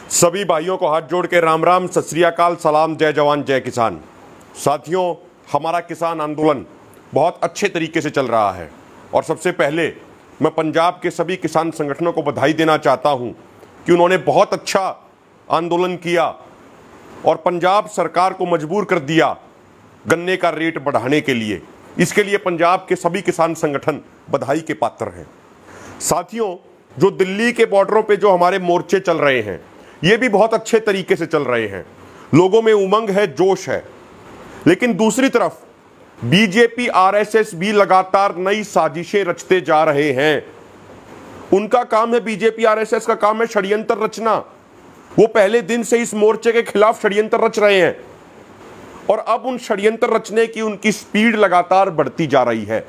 सभी भाइयों को हाथ जोड़ के राम राम, सत श्री अकाल, सलाम, जय जवान जय किसान। साथियों, हमारा किसान आंदोलन बहुत अच्छे तरीके से चल रहा है और सबसे पहले मैं पंजाब के सभी किसान संगठनों को बधाई देना चाहता हूं कि उन्होंने बहुत अच्छा आंदोलन किया और पंजाब सरकार को मजबूर कर दिया गन्ने का रेट बढ़ाने के लिए। इसके लिए पंजाब के सभी किसान संगठन बधाई के पात्र हैं। साथियों, जो दिल्ली के बॉर्डरों पे जो हमारे मोर्चे चल रहे हैं, ये भी बहुत अच्छे तरीके से चल रहे हैं। लोगों में उमंग है, जोश है। लेकिन दूसरी तरफ बीजेपी आरएसएस भी लगातार नई साजिशें रचते जा रहे हैं। उनका काम है, बीजेपी आरएसएस का काम है षड्यंत्र रचना। वो पहले दिन से इस मोर्चे के खिलाफ षड्यंत्र रच रहे हैं और अब उन षड्यंत्र रचने की उनकी स्पीड लगातार बढ़ती जा रही है।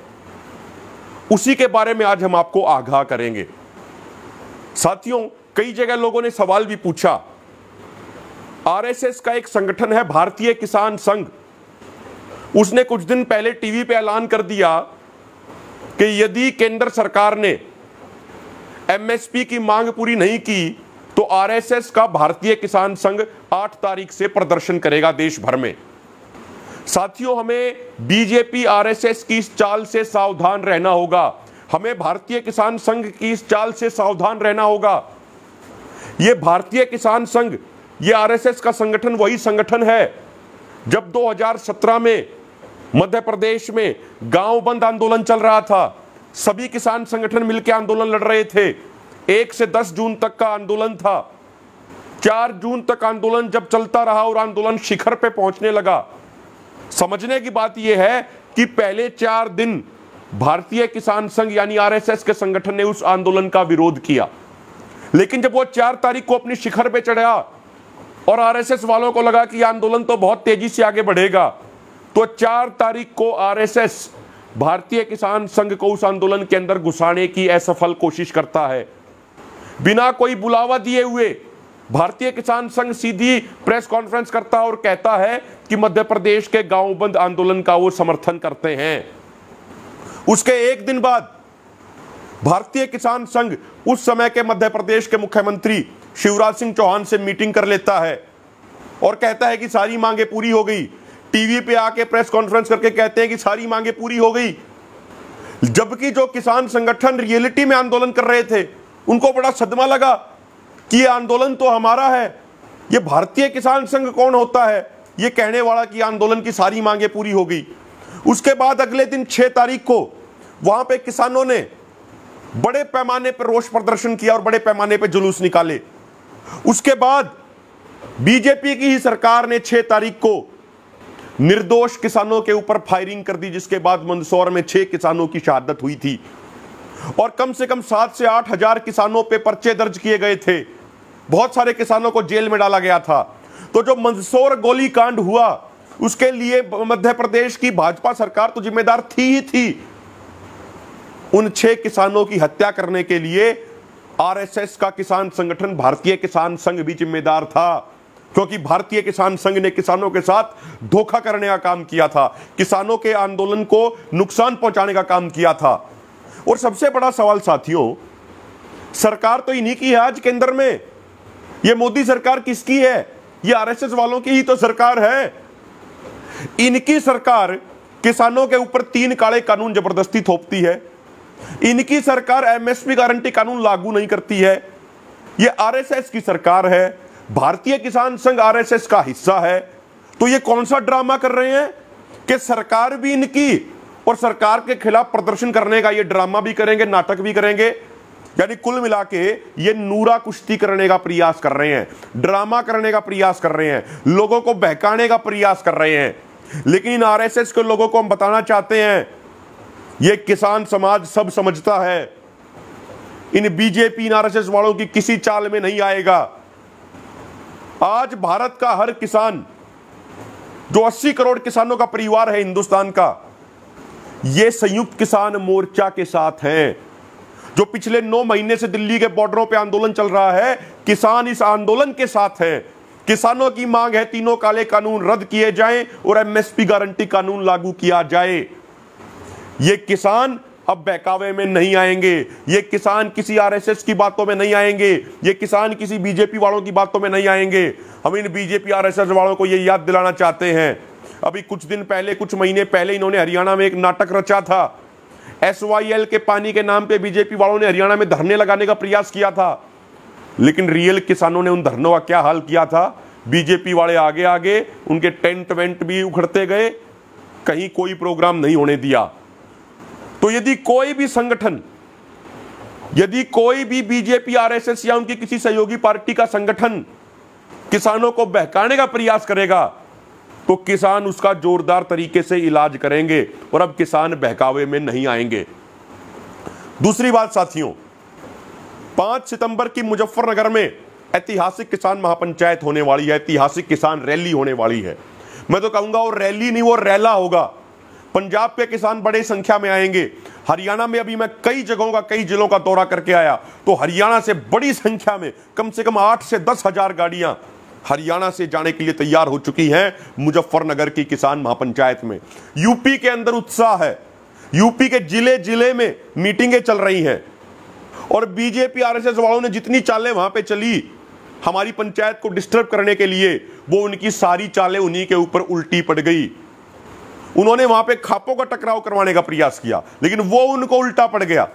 उसी के बारे में आज हम आपको आगाह करेंगे। साथियों, कई जगह लोगों ने सवाल भी पूछा। आरएसएस का एक संगठन है भारतीय किसान संघ, उसने कुछ दिन पहले टीवी पे ऐलान कर दिया कि यदि केंद्र सरकार ने एमएसपी की मांग पूरी नहीं की तो आरएसएस का भारतीय किसान संघ 8 तारीख से प्रदर्शन करेगा देश भर में। साथियों, हमें बीजेपी आरएसएस की इस चाल से सावधान रहना होगा। हमें भारतीय किसान संघ की इस चाल से सावधान रहना होगा। यह भारतीय किसान संघ, यह आरएसएस का संगठन वही संगठन है जब 2017 में मध्य प्रदेश में गांव बंद आंदोलन चल रहा था। सभी किसान संगठन मिलकर आंदोलन लड़ रहे थे। 1 से 10 जून तक का आंदोलन था। 4 जून तक आंदोलन जब चलता रहा और आंदोलन शिखर पे पहुंचने लगा। समझने की बात यह है कि पहले 4 दिन भारतीय किसान संघ यानी आरएसएस के संगठन ने उस आंदोलन का विरोध किया, लेकिन जब वो 4 तारीख को अपनी शिखर पे चढ़ा और आरएसएस वालों को लगा कि आंदोलन तो बहुत तेजी से आगे बढ़ेगा, तो 4 तारीख को आरएसएस भारतीय किसान संघ को उस आंदोलन के अंदर घुसाने की असफल कोशिश करता है। बिना कोई बुलावा दिए हुए भारतीय किसान संघ सीधी प्रेस कॉन्फ्रेंस करता है और कहता है कि मध्य प्रदेश के गांव बंद आंदोलन का वो समर्थन करते हैं। उसके एक दिन बाद भारतीय किसान संघ उस समय के मध्य प्रदेश के मुख्यमंत्री शिवराज सिंह चौहान से मीटिंग कर लेता है और कहता है कि सारी मांगे पूरी हो गई। टीवी पे आके प्रेस कॉन्फ्रेंस करके कहते हैं कि सारी मांगे पूरी हो गई, जबकि जो किसान संगठन रियलिटी में आंदोलन कर रहे थे उनको बड़ा सदमा लगा कि ये आंदोलन तो हमारा है, ये भारतीय किसान संघ कौन होता है ये कहने वाला कि आंदोलन की सारी मांगे पूरी हो गई। उसके बाद अगले दिन 6 तारीख को वहां पे किसानों ने बड़े पैमाने पर रोष प्रदर्शन किया और बड़े पैमाने पर जुलूस निकाले। उसके बाद बीजेपी की ही सरकार ने 6 तारीख को निर्दोष किसानों के ऊपर फायरिंग कर दी, जिसके बाद मंदसौर में 6 किसानों की शहादत हुई थी और कम से कम 7 से 8 हजार किसानों पे पर्चे दर्ज किए गए थे। बहुत सारे किसानों को जेल में डाला गया था। तो जो मंदसौर गोलीकांड हुआ उसके लिए मध्य प्रदेश की भाजपा सरकार तो जिम्मेदार थी ही थी। उन 6 किसानों की हत्या करने के लिए आरएसएस का किसान संगठन भारतीय किसान संघ भी जिम्मेदार था, क्योंकि भारतीय किसान संघ ने किसानों के साथ धोखा करने का काम किया था, किसानों के आंदोलन को नुकसान पहुंचाने का काम किया था। और सबसे बड़ा सवाल साथियों, सरकार तो इन्हीं की है आज केंद्र में। ये मोदी सरकार किसकी है? ये आरएसएस वालों की ही तो सरकार है। इनकी सरकार किसानों के ऊपर 3 काले कानून जबरदस्ती थोपती है। इनकी सरकार एमएसपी गारंटी कानून लागू नहीं करती है। ये आरएसएस की सरकार है। भारतीय किसान संघ आरएसएस का हिस्सा है। तो ये कौन सा ड्रामा कर रहे हैं कि सरकार भी इनकी और सरकार के खिलाफ प्रदर्शन करने का ये ड्रामा भी करेंगे, नाटक भी करेंगे। यानी कुल मिला के ये नूरा कुश्ती करने का प्रयास कर रहे हैं, ड्रामा करने का प्रयास कर रहे हैं, लोगों को बहकाने का प्रयास कर रहे हैं। लेकिन इन आरएसएस के लोगों को हम बताना चाहते हैं, ये किसान समाज सब समझता है। इन बीजेपी, इन आरएसएस वालों की किसी चाल में नहीं आएगा। आज भारत का हर किसान, जो 80 करोड़ किसानों का परिवार है हिंदुस्तान का, ये संयुक्त किसान मोर्चा के साथ हैं। जो पिछले 9 महीने से दिल्ली के बॉर्डरों पे आंदोलन चल रहा है, किसान इस आंदोलन के साथ हैं। किसानों की मांग है 3 काले कानून रद्द किए जाएं और एमएसपी गारंटी कानून लागू किया जाए। ये किसान अब बहकावे में नहीं आएंगे, ये किसान किसी आरएसएस की बातों में नहीं आएंगे, ये किसान किसी बीजेपी वालों की बातों में नहीं आएंगे। हम इन बीजेपी आरएसएस वालों को ये याद दिलाना चाहते हैं, अभी कुछ दिन पहले, कुछ महीने पहले इन्होंने हरियाणा में एक नाटक रचा था। SYL के पानी के नाम पे बीजेपी वालों ने हरियाणा में धरने लगाने का प्रयास किया था, लेकिन रियल किसानों ने उन धरनों का क्या हाल किया था। बीजेपी वाले आगे आगे, उनके टेंट वेंट भी उखड़ते गए, कहीं कोई प्रोग्राम नहीं होने दिया। तो यदि कोई भी संगठन, यदि कोई भी बीजेपी आरएसएस या उनकी किसी सहयोगी पार्टी का संगठन किसानों को बहकाने का प्रयास करेगा तो किसान उसका जोरदार तरीके से इलाज करेंगे और अब किसान बहकावे में नहीं आएंगे। दूसरी बात साथियों, 5 सितंबर की मुजफ्फरनगर में ऐतिहासिक किसान महापंचायत होने वाली है, ऐतिहासिक किसान रैली होने वाली है। मैं तो कहूंगा वो रैली नहीं, वो रैला होगा। पंजाब के किसान बड़े संख्या में आएंगे। हरियाणा में अभी मैं कई जगहों का, कई जिलों का दौरा करके आया, तो हरियाणा से बड़ी संख्या में कम से कम 8 से 10 हजार गाड़ियां हरियाणा से जाने के लिए तैयार हो चुकी हैं मुजफ्फरनगर की किसान महापंचायत में। यूपी के अंदर उत्साह है, यूपी के जिले जिले में मीटिंगें चल रही हैं और बीजेपी आरएसएस वालों ने जितनी चालें वहां पे चली हमारी पंचायत को डिस्टर्ब करने के लिए, वो उनकी सारी चालें उन्हीं के ऊपर उल्टी पड़ गई। उन्होंने वहां पे खापों का टकराव करवाने का प्रयास किया, लेकिन वो उनको उल्टा पड़ गया।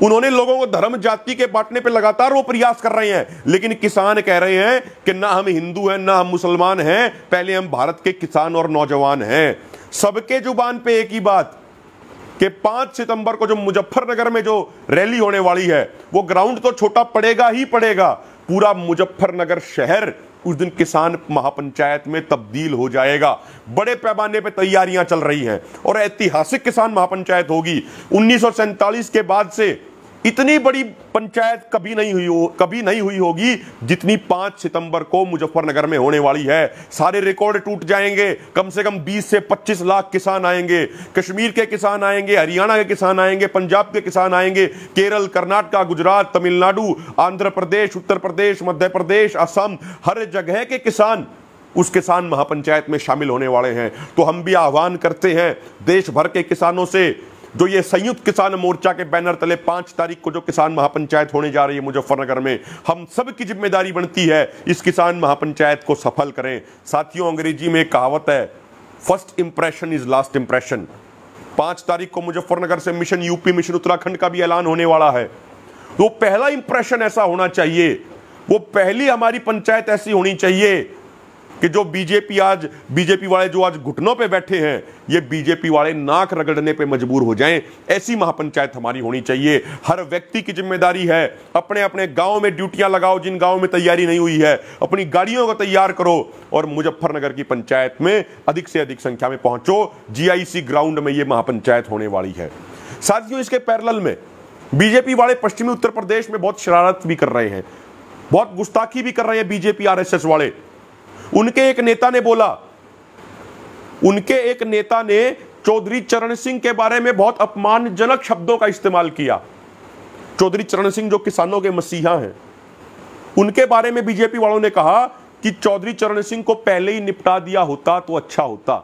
उन्होंने लोगों को धर्म जाति के बांटने पे लगातार वो प्रयास कर रहे हैं, लेकिन किसान कह रहे हैं कि ना हम हिंदू हैं ना हम मुसलमान हैं, पहले हम भारत के किसान और नौजवान हैं। सबके जुबान पे एक ही बात कि 5 सितंबर को जो मुजफ्फरनगर में जो रैली होने वाली है, वो ग्राउंड तो छोटा पड़ेगा ही पड़ेगा, पूरा मुजफ्फरनगर शहर उस दिन किसान महापंचायत में तब्दील हो जाएगा। बड़े पैमाने पे तैयारियां चल रही हैं और ऐतिहासिक किसान महापंचायत होगी। 1947 के बाद से इतनी बड़ी पंचायत कभी नहीं हुई होगी जितनी 5 सितंबर को मुजफ्फरनगर में होने वाली है। सारे रिकॉर्ड टूट जाएंगे। कम से कम 20 से 25 लाख किसान आएंगे। कश्मीर के किसान आएंगे, हरियाणा के किसान आएंगे, पंजाब के किसान आएंगे, केरल, कर्नाटक, गुजरात, तमिलनाडु, आंध्र प्रदेश, उत्तर प्रदेश, मध्य प्रदेश, असम, हर जगह के किसान उस किसान महापंचायत में शामिल होने वाले हैं। तो हम भी आह्वान करते हैं देश भर के किसानों से, जो ये संयुक्त किसान मोर्चा के बैनर तले 5 तारीख को जो किसान महापंचायत होने जा रही है मुजफ्फरनगर में, हम सब की जिम्मेदारी बनती है इस किसान महापंचायत को सफल करें। साथियों, अंग्रेजी में एक कहावत है, first impression is last impression. 5 तारीख को मुजफ्फरनगर से मिशन यूपी, मिशन उत्तराखंड का भी ऐलान होने वाला है। तो पहला इंप्रेशन ऐसा होना चाहिए, वो पहली हमारी पंचायत ऐसी होनी चाहिए कि जो बीजेपी वाले जो आज घुटनों पे बैठे हैं, ये बीजेपी वाले नाक रगड़ने पे मजबूर हो जाएं। ऐसी महापंचायत हमारी होनी चाहिए। हर व्यक्ति की जिम्मेदारी है, अपने अपने गांव में ड्यूटियां लगाओ, जिन गांव में तैयारी नहीं हुई है अपनी गाड़ियों को तैयार करो और मुजफ्फरनगर की पंचायत में अधिक से अधिक संख्या में पहुंचो। GIC ग्राउंड में ये महापंचायत होने वाली है। साथियों, इसके पैरेलल में बीजेपी वाले पश्चिमी उत्तर प्रदेश में बहुत शरारत भी कर रहे हैं, बहुत गुस्ताखी भी कर रहे हैं बीजेपी आरएसएस वाले। उनके एक नेता ने चौधरी चरण सिंह के बारे में बहुत अपमानजनक शब्दों का इस्तेमाल किया। चौधरी चरण सिंह जो किसानों के मसीहा हैं, उनके बारे में बीजेपी वालों ने कहा कि चौधरी चरण सिंह को पहले ही निपटा दिया होता तो अच्छा होता।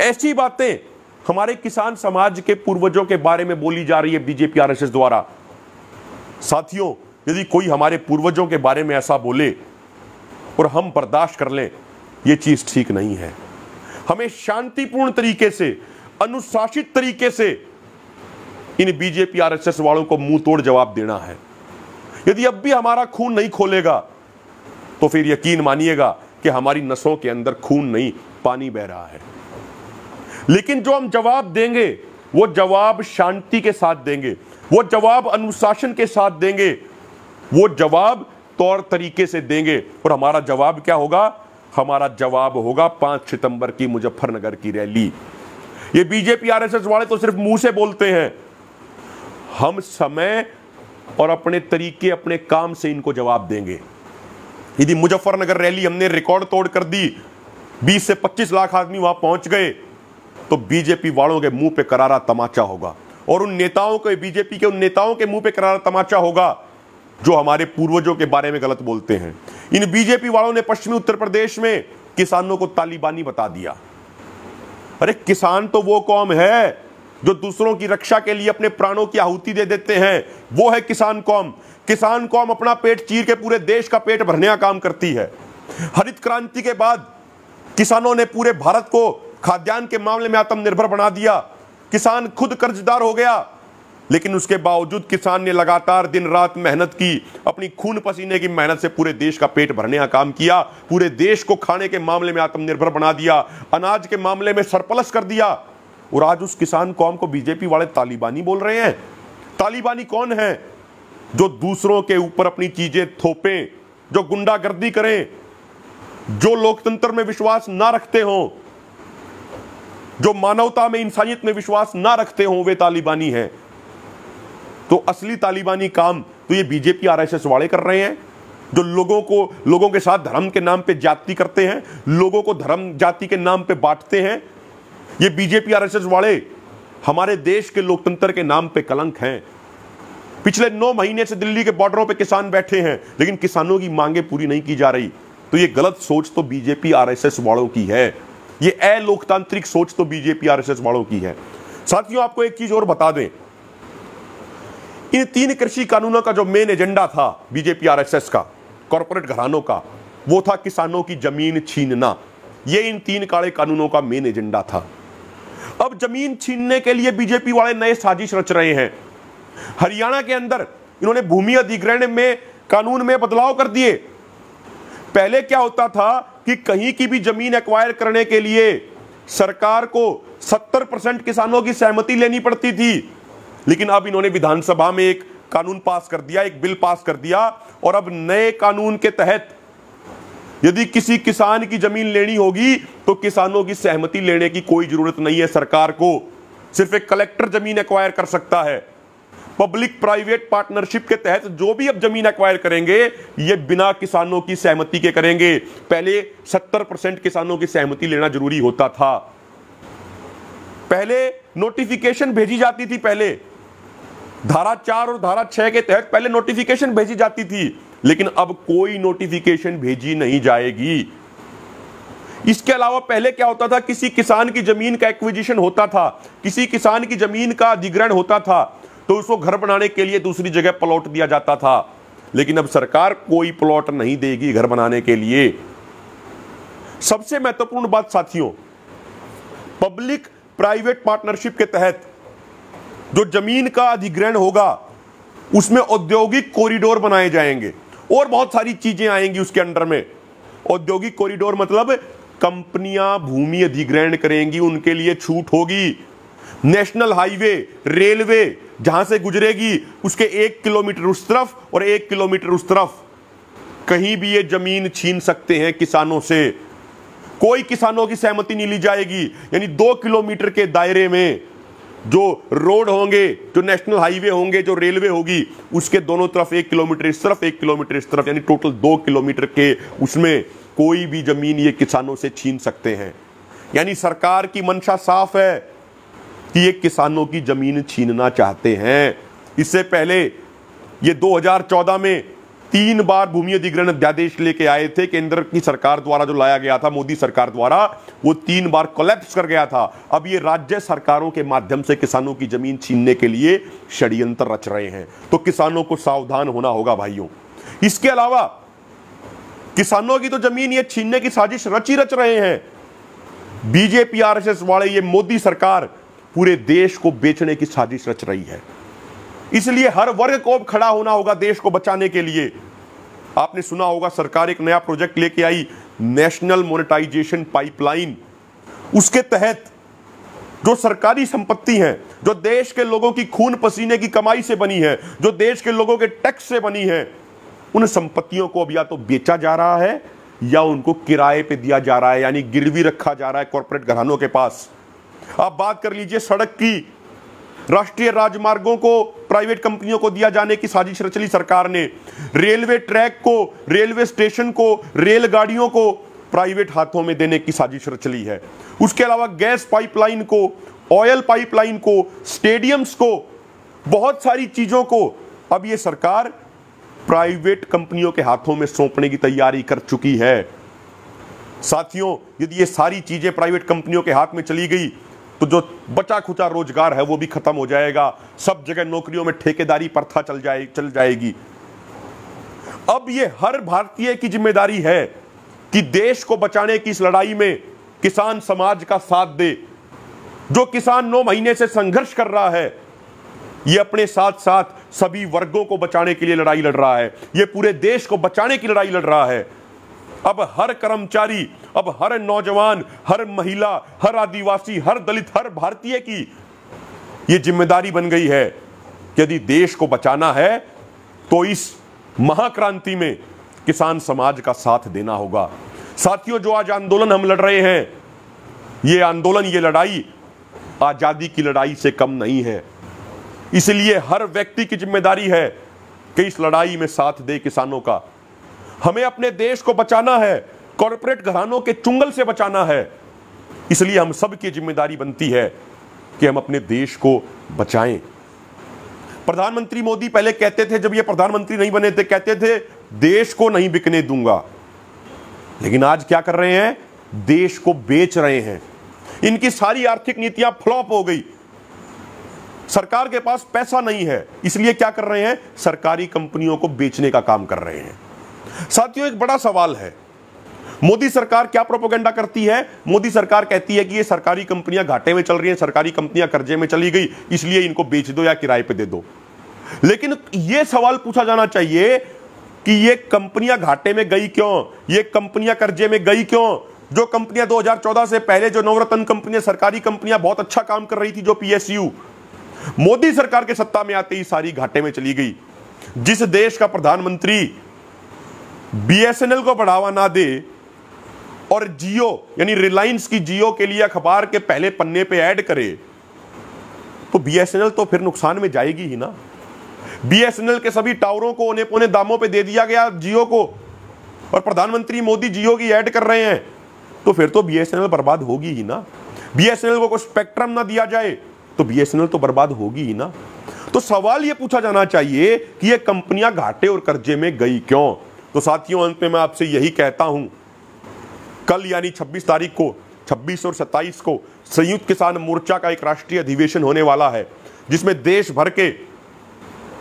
ऐसी बातें हमारे किसान समाज के पूर्वजों के बारे में बोली जा रही है बीजेपी आरएसएस द्वारा। साथियों, यदि कोई हमारे पूर्वजों के बारे में ऐसा बोले और हम बर्दाश्त कर लें, यह चीज ठीक नहीं है। हमें शांतिपूर्ण तरीके से, अनुशासित तरीके से इन बीजेपी आरएसएस वालों को मुंह तोड़ जवाब देना है। यदि अब भी हमारा खून नहीं खोलेगा तो फिर यकीन मानिएगा कि हमारी नसों के अंदर खून नहीं, पानी बह रहा है। लेकिन जो हम जवाब देंगे वो जवाब शांति के साथ देंगे, वो जवाब अनुशासन के साथ देंगे, वो जवाब तौर तरीके से देंगे। और हमारा जवाब क्या होगा? हमारा जवाब होगा 5 सितंबर की मुजफ्फरनगर की रैली। ये बीजेपी आरएसएस वाले तो सिर्फ मुंह से बोलते हैं, हम समय और अपने तरीके, अपने काम से इनको जवाब देंगे। यदि मुजफ्फरनगर रैली हमने रिकॉर्ड तोड़ कर दी, 20 से 25 लाख आदमी वहां पहुंच गए, तो बीजेपी वालों के मुंह पे करारा तमाचा होगा और उन नेताओं के, बीजेपी के उन नेताओं के मुंह पे करारा तमाचा होगा जो हमारे पूर्वजों के बारे में गलत बोलते हैं। इन बीजेपी वालों ने पश्चिमी उत्तर प्रदेश में किसानों को तालिबानी बता दिया। अरे किसान तो वो कौम है जो दूसरों की रक्षा के लिए अपने प्राणों की आहुति दे देते हैं, वो है किसान कौम। किसान कौम अपना पेट चीर के पूरे देश का पेट भरने का काम करती है। हरित क्रांति के बाद किसानों ने पूरे भारत को खाद्यान्न के मामले में आत्मनिर्भर बना दिया। किसान खुद कर्जदार हो गया, लेकिन उसके बावजूद किसान ने लगातार दिन रात मेहनत की, अपनी खून पसीने की मेहनत से पूरे देश का पेट भरने का काम किया, पूरे देश को खाने के मामले में आत्मनिर्भर बना दिया, अनाज के मामले में सरप्लस कर दिया। और आज उस किसान कौम को बीजेपी वाले तालिबानी बोल रहे हैं। तालिबानी कौन है? जो दूसरों के ऊपर अपनी चीजें थोपें, जो गुंडागर्दी करें, जो लोकतंत्र में विश्वास ना रखते हों, जो मानवता में, इंसानियत में विश्वास ना रखते हों, वे तालिबानी हैं। तो असली तालिबानी काम तो ये बीजेपी आरएसएस वाले कर रहे हैं, जो लोगों के साथ धर्म के नाम पे जाति करते हैं, लोगों को धर्म जाति के नाम पे बांटते हैं। ये बीजेपी आरएसएस वाले हमारे देश के लोकतंत्र के नाम पे कलंक हैं। पिछले 9 महीने से दिल्ली के बॉर्डरों पे किसान बैठे हैं, लेकिन किसानों की मांगे पूरी नहीं की जा रही। तो ये गलत सोच तो बीजेपी आरएसएस वालों की है, ये अलोकतांत्रिक सोच तो बीजेपी आरएसएस वालों की है। साथियों, आपको एक चीज और बता दें, इन 3 कृषि कानूनों का जो मेन एजेंडा था बीजेपी आरएसएस का, कॉर्पोरेट घरानों का, वो था किसानों की जमीन छीनना। ये इन 3 काले कानूनों का मेन एजेंडा था। अब जमीन छीनने के लिए बीजेपी वाले नए साजिश रच रहे हैं। हरियाणा के अंदर इन्होंने भूमि अधिग्रहण में कानून में बदलाव कर दिए। पहले क्या होता था कि कहीं की भी जमीन एक्वायर करने के लिए सरकार को 70% किसानों की सहमति लेनी पड़ती थी, लेकिन अब इन्होंने विधानसभा में एक कानून पास कर दिया, एक बिल पास कर दिया, और अब नए कानून के तहत यदि किसी किसान की जमीन लेनी होगी तो किसानों की सहमति लेने की कोई जरूरत नहीं है सरकार को। सिर्फ एक कलेक्टर जमीन एक्वायर कर सकता है। पब्लिक प्राइवेट पार्टनरशिप के तहत जो भी अब जमीन एक्वायर करेंगे, ये बिना किसानों की सहमति के करेंगे। पहले 70% किसानों की सहमति लेना जरूरी होता था। पहले नोटिफिकेशन भेजी जाती थी, पहले धारा 4 और धारा 6 के तहत पहले नोटिफिकेशन भेजी जाती थी, लेकिन अब कोई नोटिफिकेशन भेजी नहीं जाएगी। इसके अलावा पहले क्या होता था, किसी किसान की जमीन का एक्विजिशन होता था, किसी किसान की जमीन का अधिग्रहण होता था, तो उसको घर बनाने के लिए दूसरी जगह प्लॉट दिया जाता था। लेकिन अब सरकार कोई प्लॉट नहीं देगी घर बनाने के लिए। सबसे महत्वपूर्ण बात साथियों, पब्लिक प्राइवेट पार्टनरशिप के तहत जो जमीन का अधिग्रहण होगा उसमें औद्योगिक कॉरिडोर बनाए जाएंगे और बहुत सारी चीजें आएंगी उसके अंडर में। औद्योगिक कॉरिडोर मतलब कंपनियां भूमि अधिग्रहण करेंगी, उनके लिए छूट होगी। नेशनल हाईवे, रेलवे जहां से गुजरेगी उसके 1 किलोमीटर उस तरफ और 1 किलोमीटर उस तरफ कहीं भी ये जमीन छीन सकते हैं किसानों से। कोई किसानों की सहमति नहीं ली जाएगी। यानी 2 किलोमीटर के दायरे में जो रोड होंगे, जो नेशनल हाईवे होंगे, जो रेलवे होगी, उसके दोनों तरफ 1 किलोमीटर इस तरफ, 1 किलोमीटर इस तरफ, यानी टोटल 2 किलोमीटर के उसमें कोई भी जमीन ये किसानों से छीन सकते हैं। यानी सरकार की मंशा साफ है कि ये किसानों की जमीन छीनना चाहते हैं। इससे पहले ये 2014 में 3 बार भूमि अधिग्रहण अध्यादेश लेके आए थे, केंद्र की सरकार द्वारा जो लाया गया था, मोदी सरकार द्वारा, वो 3 बार कोलैप्स कर गया था। अब ये राज्य सरकारों के माध्यम से किसानों की जमीन छीनने के लिए षड्यंत्र रच रहे हैं। तो किसानों को सावधान होना होगा भाइयों। इसके अलावा किसानों की तो जमीन ये छीनने की साजिश रच रहे हैं बीजेपी आरएसएस वाले। ये मोदी सरकार पूरे देश को बेचने की साजिश रच रही है। इसलिए हर वर्ग को अब खड़ा होना होगा देश को बचाने के लिए। आपने सुना होगा सरकार एक नया प्रोजेक्ट लेके आई, नेशनल मोनेटाइजेशन पाइपलाइन। उसके तहत जो सरकारी संपत्ति है, जो देश के लोगों की खून पसीने की कमाई से बनी है, जो देश के लोगों के टैक्स से बनी है, उन संपत्तियों को अब या तो बेचा जा रहा है या उनको किराए पे दिया जा रहा है, यानी गिरवी रखा जा रहा है कॉर्पोरेट घरानों के पास। आप बात कर लीजिए सड़क की, राष्ट्रीय राजमार्गों को प्राइवेट कंपनियों को दिया जाने की साजिश रच ली सरकार ने। रेलवे ट्रैक को, रेलवे स्टेशन को, रेलगाड़ियों को प्राइवेट हाथों में देने की साजिश रच ली है। उसके अलावा गैस पाइपलाइन को, ऑयल पाइपलाइन को, स्टेडियम्स को, बहुत सारी चीजों को अब ये सरकार प्राइवेट कंपनियों के हाथों में सौंपने की तैयारी कर चुकी है। साथियों, यदि ये सारी चीजें प्राइवेट कंपनियों के हाथ में चली गई तो जो बचा खुचा रोजगार है वो भी खत्म हो जाएगा। सब जगह नौकरियों में ठेकेदारी प्रथा चल जाएगी। अब ये हर भारतीय की जिम्मेदारी है कि देश को बचाने की इस लड़ाई में किसान समाज का साथ दे। जो किसान 9 महीने से संघर्ष कर रहा है, ये अपने साथ साथ सभी वर्गों को बचाने के लिए लड़ाई लड़ रहा है। ये पूरे देश को बचाने की लड़ाई लड़ रहा है। अब हर कर्मचारी, अब हर नौजवान, हर महिला, हर आदिवासी, हर दलित, हर भारतीय की यह जिम्मेदारी बन गई है कि यदि देश को बचाना है तो इस महाक्रांति में किसान समाज का साथ देना होगा। साथियों, जो आज आंदोलन हम लड़ रहे हैं, ये आंदोलन, ये लड़ाई आजादी की लड़ाई से कम नहीं है। इसलिए हर व्यक्ति की जिम्मेदारी है कि इस लड़ाई में साथ दे किसानों का। हमें अपने देश को बचाना है, कॉर्पोरेट घरानों के चुंगल से बचाना है। इसलिए हम सब की जिम्मेदारी बनती है कि हम अपने देश को बचाएं। प्रधानमंत्री मोदी पहले कहते थे, जब ये प्रधानमंत्री नहीं बने थे, कहते थे देश को नहीं बिकने दूंगा। लेकिन आज क्या कर रहे हैं? देश को बेच रहे हैं। इनकी सारी आर्थिक नीतियां फ्लॉप हो गई। सरकार के पास पैसा नहीं है, इसलिए क्या कर रहे हैं? सरकारी कंपनियों को बेचने का काम कर रहे हैं। साथियों, एक बड़ा सवाल है, मोदी सरकार क्या प्रोपेगेंडा करती है? मोदी सरकार कहती है कि ये सरकारी कंपनियां घाटे में चल रही हैं, सरकारी कंपनियां कर्जे में चली गई, इसलिए इनको बेच दो या किराए पे दे दो। लेकिन यह सवाल पूछा जाना चाहिए कि ये कंपनियां घाटे में गई क्यों? ये कंपनियां कर्जे में गई क्यों? जो कंपनियां 2014 से पहले, जो नवरत्न कंपनियां, सरकारी कंपनियां बहुत अच्छा काम कर रही थी, जो PSU, मोदी सरकार के सत्ता में आते ही सारी घाटे में चली गई। जिस देश का प्रधानमंत्री BSNL को बढ़ावा ना दे और जियो यानी रिलायंस की जियो के लिए अखबार के पहले पन्ने पे ऐड करे, तो BSNL तो फिर नुकसान में जाएगी ही ना। BSNL के सभी टावरों को औने पौने दामों पे दे दिया गया जियो को, और प्रधानमंत्री मोदी जियो की ऐड कर रहे हैं, तो फिर तो BSNL बर्बाद होगी ही ना। BSNL को कोई स्पेक्ट्रम ना दिया जाए तो BSNL तो बर्बाद होगी ही ना। तो सवाल यह पूछा जाना चाहिए कि ये कंपनियां घाटे और कर्जे में गई क्यों? तो साथियों, अंत में मैं आपसे यही कहता हूं, कल यानी 26 तारीख को, 26 और 27 को संयुक्त किसान मोर्चा का एक राष्ट्रीय अधिवेशन होने वाला है, जिसमें देश भर के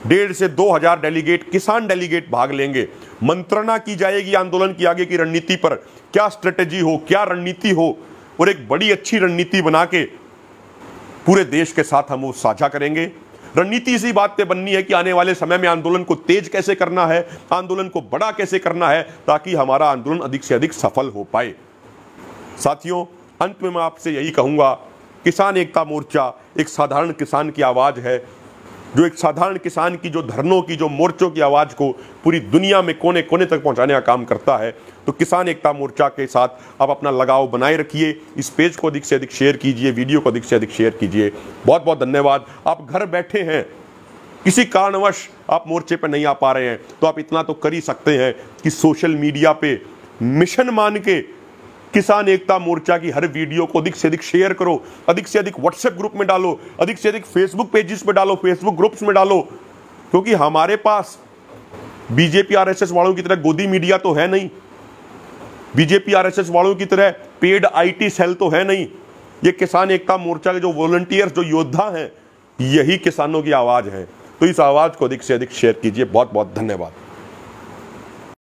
1,500 से 2,000 डेलीगेट, किसान डेलीगेट भाग लेंगे। मंत्रणा की जाएगी आंदोलन की आगे की रणनीति पर, क्या स्ट्रेटेजी हो, क्या रणनीति हो, और एक बड़ी अच्छी रणनीति बना के पूरे देश के साथ हम वो साझा करेंगे। रणनीति इसी बात पे बननी है कि आने वाले समय में आंदोलन को तेज कैसे करना है, आंदोलन को बड़ा कैसे करना है, ताकि हमारा आंदोलन अधिक से अधिक सफल हो पाए। साथियों, अंत में मैं आपसे यही कहूंगा, किसान एकता मोर्चा एक साधारण किसान की आवाज है, जो एक साधारण किसान की, जो धरनों की, जो मोर्चों की आवाज को पूरी दुनिया में कोने कोने तक पहुंचाने का काम करता है। तो किसान एकता मोर्चा के साथ आप अपना लगाव बनाए रखिए। इस पेज को अधिक से अधिक शेयर कीजिए, वीडियो को अधिक से अधिक शेयर कीजिए। बहुत बहुत धन्यवाद। आप घर बैठे हैं, किसी कारणवश आप मोर्चे पर नहीं आ पा रहे हैं, तो आप इतना तो कर ही सकते हैं कि सोशल मीडिया पे मिशन मान के किसान एकता मोर्चा की हर वीडियो को अधिक से अधिक शेयर करो, अधिक से अधिक व्हाट्सएप ग्रुप में डालो, अधिक से अधिक फेसबुक पेजेस पे डालो, फेसबुक ग्रुप्स में डालो, क्योंकि हमारे पास बीजेपी RSS वालों की तरह गोदी मीडिया तो है नहीं, बीजेपी RSS वालों की तरह पेड IT सेल तो है नहीं। ये किसान एकता मोर्चा के जो वॉलंटियर्स, जो योद्धा हैं, यही किसानों की आवाज है। तो इस आवाज को अधिक से अधिक शेयर कीजिए। बहुत बहुत धन्यवाद।